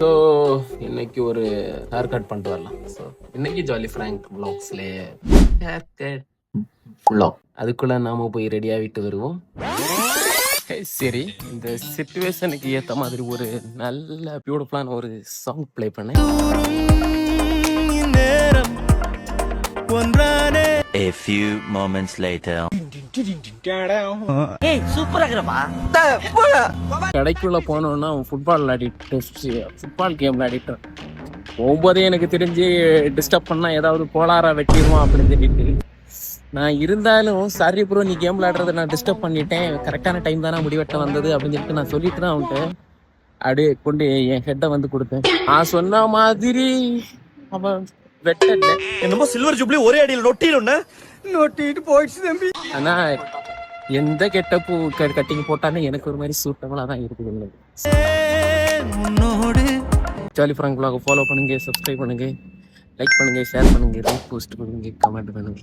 So இன்னைக்கு ஒரு hair cut பண்ணிட்டு வரலாம். ஸோ இன்னைக்கு ஜாலி ஃப்ராங்க் வ்ளாக்ஸ்லேயே ஹேர் கட் வ்ளாக். அதுக்குள்ள நாம போய் ரெடி ஆகிட்டு வருவோம். சரி, இந்த சிச்சுவேஷனுக்கு ஏற்ற மாதிரி ஒரு நல்ல பியூட்டிஃபுல்லான ஒரு சாங் ப்ளே பண்ணேன். A few moments later. கடைக்குள்ள போனோம்னா அவன் ஃபுட்பால் விளையாடிட்டு ஃபுட்பால் கேம் விளையாடிட்டு போகும்போதே எனக்கு தெரிஞ்சு டிஸ்டர்ப் பண்ணா ஏதாவது கோளாரா வெட்டிடுவான் அப்படின்னு சொல்லிட்டு நான் இருந்தாலும் சாரி ப்ரோ, நீ கேம் விளையாடுறத நான் டிஸ்டர்ப் பண்ணிட்டேன், கரெக்டான டைம் தானே முடிவெட்ட வந்தது அப்படின்னு சொல்லிட்டு நான் சொல்லிட்டு தான் அவன்கிட்ட அப்படியே கொண்டு என் ஹெட்டை வந்து கொடுத்தேன். நான் சொன்ன மாதிரி அவன் வெட்டல. என்னமோ சில்வர் ஜூப்ளி ஒரே அடியில் நொட்டிட்டு போயிடுச்சு தம்பி. ஆனா எந்த கெட்டப்பு கட்டிங் போட்டாலும் எனக்கு ஒரு மாதிரி சூட்டபுளா தான் இருக்குது. ஜாலி ஃப்ராங்க் வ்ளாக ஃபாலோ பண்ணுங்க, சப்ஸ்கிரைப் பண்ணுங்க, லைக் பண்ணுங்க, ஷேர் பண்ணுங்க, ரீபோஸ்ட் பண்ணுங்க, கமெண்ட் பண்ணுங்க.